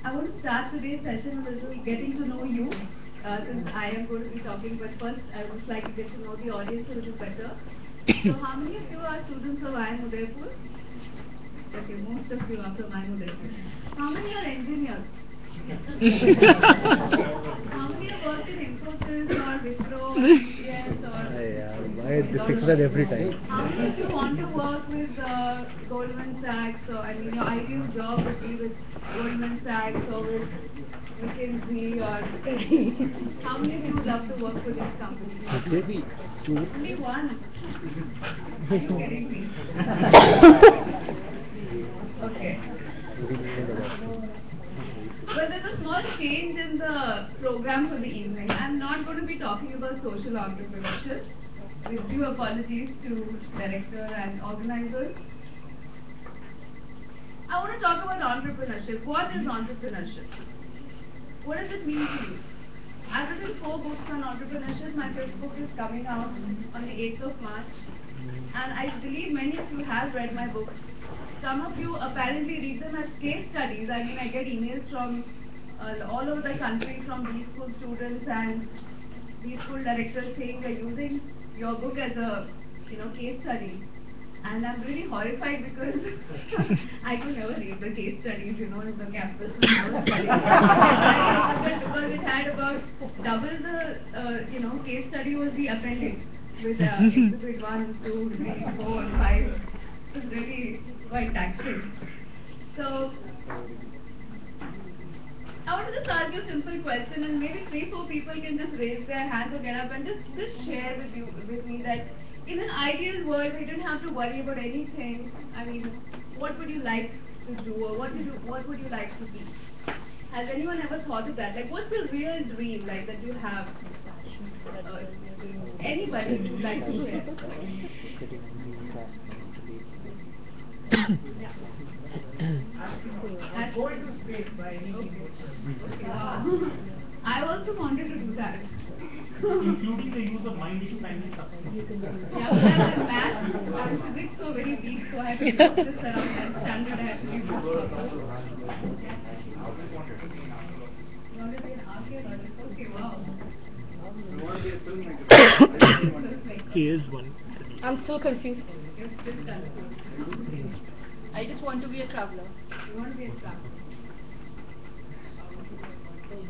I want to start today's session with a little getting to know you, since I am going to be talking, but first I would just like to get to know the audience a little better. So how many of you are students of IIM Udaipur? Okay, most of you are from IIM Udaipur. How many are engineers? How many have worked in Infosys or Wipro, yes, or... Yeah, why they fix that every time? How many of you want to work with Goldman Sachs? So, I mean, your ideal job would be with Goldman Sachs or with McKinsey, or how many of you would love to work with this company? Maybe two. Only one. Are you kidding me? Okay. Well, there's a small change in the program for the evening. I'm not going to be talking about social entrepreneurship. With due apologies to director and organizers. I want to talk about entrepreneurship. What is entrepreneurship? What does it mean to you? I've written 4 books on entrepreneurship. My 5th book is coming out on the 8th of March. And I believe many of you have read my books. Some of you apparently read them as case studies. I mean, I get emails from all over the country from B-school students and B-school directors saying they're using your book as a case study. And I'm really horrified because I could never read the case studies, in the campus when I was studying. Because it had about double the, case study was the appendix with exhibit 1, 2, 3, 4, 5. It was really quite taxing. So, I want to just ask you a simple question, and maybe 3-4 people can just raise their hands or get up and just share with me that in an ideal world, we didn't have to worry about anything. I mean, what would you like to do, or what would you like to be? Has anyone ever thought of that? Like, what's the real dream like that you have? Anybody would like to share? Yeah. I'm going to space by anything. Okay. Wow. I also wanted to do that. Including the use of mind-expanding substances. Yeah, but I'm in math and physics so very weak, so I had to put this around that standard. I had to read this. You want to be an archaeologist? Okay, wow. He is one. I'm still confused. You're still confused. I just want to be a traveler. You want to be a traveler? Okay.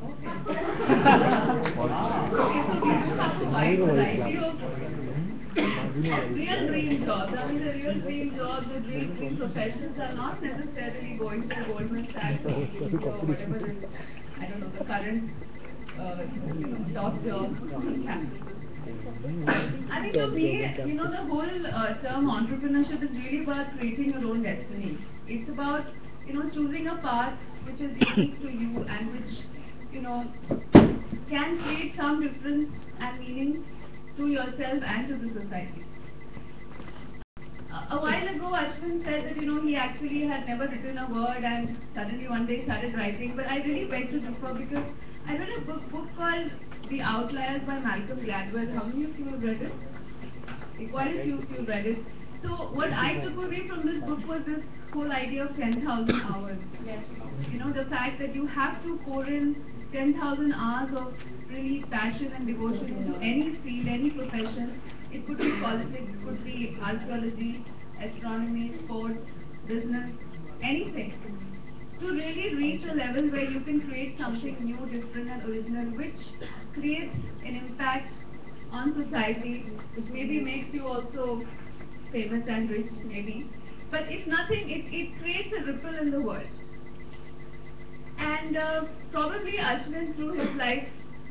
Okay, so we do have a wide variety of real dream jobs. I mean, the real dream jobs, the real dream professions are not necessarily going to Goldman Sachs or whatever the, I don't know, the current top job on campus. I think for me, the whole term entrepreneurship is really about creating your own destiny. It's about, choosing a path which is unique to you and which, can create some difference and meaning to yourself and to the society. A while ago, Ashwin said that, he actually had never written a word and suddenly one day started writing, but I really beg to differ because I read a book called The Outliers by Malcolm Gladwell. How many of you have read it? Quite a few of you read it. So what I took away from this book was this whole idea of 10,000 hours. Yes. The fact that you have to pour in 10,000 hours of really passion and devotion into any field, any profession. It could be politics, it could be archaeology, astronomy, sports, business, anything. To really reach a level where you can create something new, different and original, which creates an impact on society, which maybe makes you also famous and rich, maybe. But if nothing, it creates a ripple in the world. And probably Ashwin through his life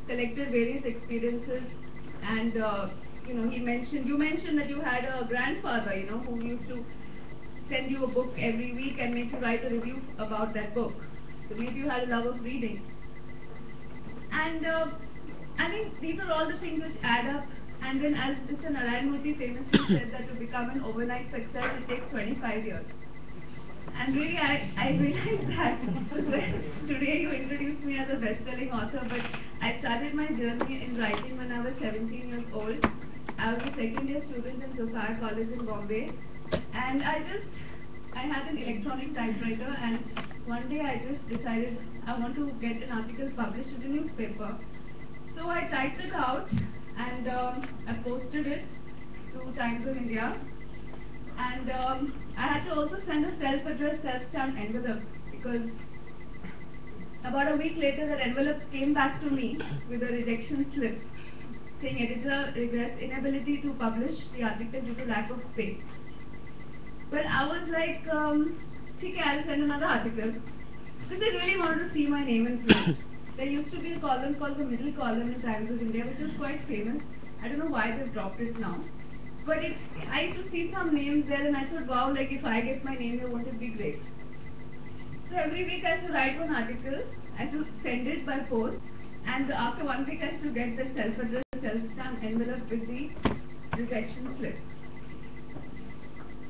collected various experiences, and you mentioned that you had a grandfather, who used to send you a book every week and make you write a review about that book. So maybe you had a love of reading. And I think these are all the things which add up. And then, as Mr. Narayan Murthy famously said, that to become an overnight success, it takes 25 years. And really, I realized that today you introduced me as a best-selling author, but I started my journey in writing when I was 17 years old. I was a second-year student in Sophia College in Bombay, and I had an electronic typewriter, and one day I just decided I want to get an article published in the newspaper. So I typed it out and I posted it to Times of India. And I had to also send a self-addressed, self-stamped envelope because about a week later that envelope came back to me with a rejection slip saying editor regrets inability to publish the article due to lack of space. But I was like, okay, I'll send another article because they really wanted to see my name in print. There used to be a column called the Middle Column in Times of India, which was quite famous. I don't know why they've dropped it now. But I used to see some names there and I thought, wow, like if I get my name here, won't it be great? So every week I used to write one article, I used to send it by post, and after 1 week I used to get the self-addressed, self-stamped envelope with the rejection slip.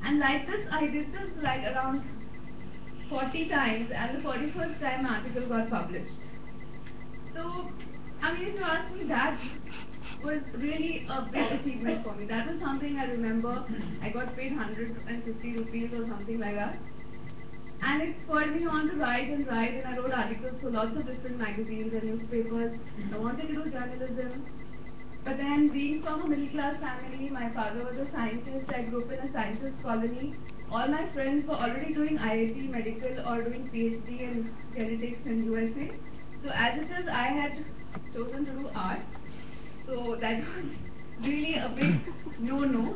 And like this, I did this like around 40 times, and the 41st time my article got published. So, I mean, if you ask me, that was really a big achievement for me. That was something I remember. I got paid 150 rupees or something like that. And it spurred me on to write, and I wrote articles for lots of different magazines and newspapers. I wanted to do journalism. But then, being from a middle class family, my father was a scientist, I grew up in a scientist colony. All my friends were already doing IIT medical or doing PhD in genetics in USA. So as it is, I had chosen to do art. So that was really a big no-no.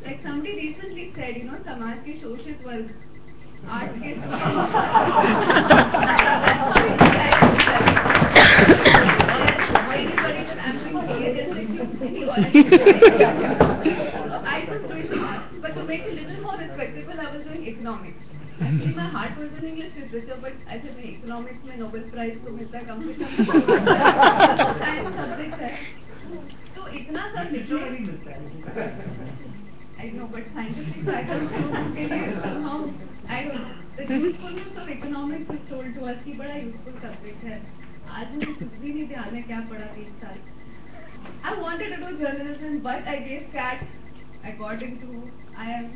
Like somebody recently said, you know, समाज के शोषित वर्ग art के anybody that I'm doing I was doing art, but to make it a little more respectable, I was doing economics. Actually, my heart was in English literature, but I said economics में Nobel Prize तो मिलता है कम से कम science subject है. तो इतना सब लिखो. I know, but scientific psychology के लिए somehow I don't know. The usefulness of economics is told to us कि बड़ा useful subject है. आज मुझे कुछ भी नहीं ध्यान है क्या पढ़ा 3 साल. I wanted to do journalism, but I gave CAT. I got into IIM.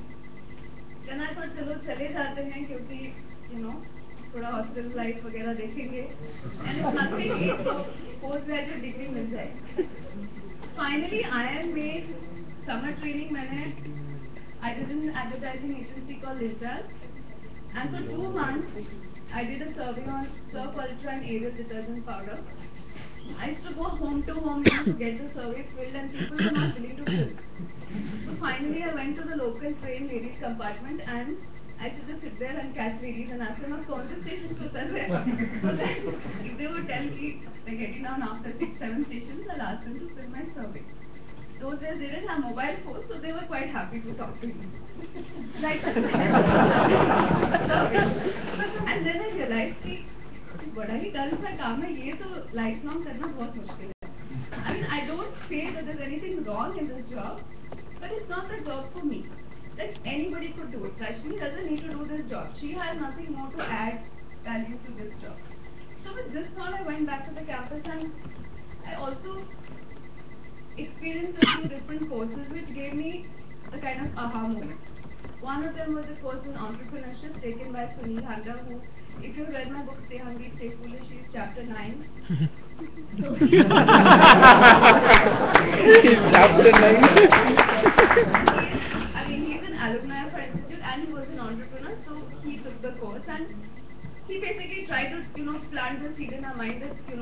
Then I thought चलो चले जाते हैं क्योंकि you know थोड़ा hostel life वगैरह देखेंगे. And if nothing एक तो postgraduate degree मिल जाए. Finally IIM में summer training मैंने I did an advertising agency called Lintel, and for 2 months I did a survey on Surf Ultra and Ariel detergent powder. I used to go home to home to get the survey filled, and people were not willing to fill. So finally I went to the local train ladies compartment and I used to just sit there and catch ladies and ask them आप कौन से station पे उतर रहे हैं? So then if they would tell me they're getting down after 6-7 stations, I'll ask them to fill my survey. Those days they didn't have mobile phones, so they were quite happy to talk to me. Like and then I realized कि बड़ा ही डल सा काम है, ये तो lifelong करना बहुत मुश्किल है. I mean, I don't say that there's anything wrong in this job, but it's not the job for me. Like anybody could do it. Rashmi doesn't need to do this job. She has nothing more to add value to this job. So with this thought, I went back to the campus and I also experienced a few different courses which gave me a kind of aha moment. One of them was a course in entrepreneurship taken by Sunil Handa, who, if you read my book Stay Hungry, Stay Foolish, she's chapter 9. So Chapter 9. He's an alumni of our institute and he was an entrepreneur, so he took the course and he basically tried to, plant the seed in our mind that, you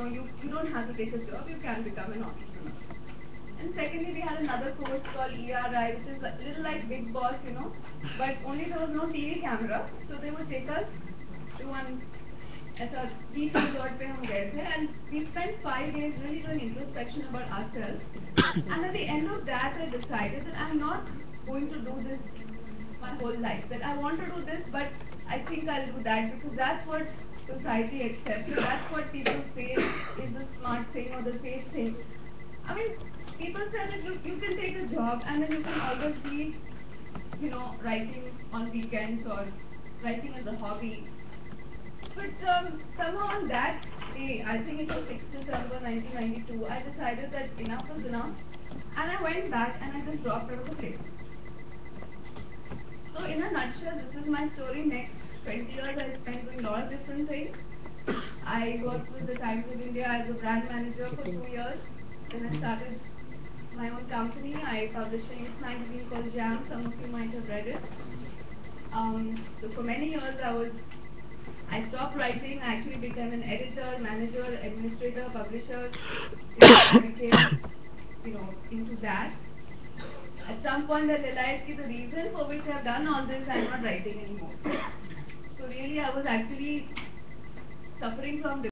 don't have to take a job, you can become an entrepreneur. And secondly, we had another course called ERI, which is a little like Big Boss, but only there was no TV camera, so they would take us to one ऐसा beach resort पे हम गए थे, and we spent 5 days really doing introspection about ourselves. And at the end of that, I decided that I'm not going to do this my whole life. That I want to do this, but I think I'll do that because that's what society accepts. That's what people say is the smart thing or the safe thing. I mean, people say that you can take a job and then you can always be, writing on weekends or writing as a hobby. But somehow on that day, I think it was 6th December 1992, I decided that enough was enough, and I went back and I just dropped out of the place. So in a nutshell, this is my story. Next 20 years I spent doing a lot of different things. I worked with the Times of India as a brand manager for 2 years. Then I started my own company. I published a youth magazine called Jam. Some of you might have read it. So for many years I stopped writing. I actually became an editor, manager, administrator, publisher. I became, into that. At some point I realized that the reason for which I've done all this, I'm not writing anymore. So really I was actually suffering from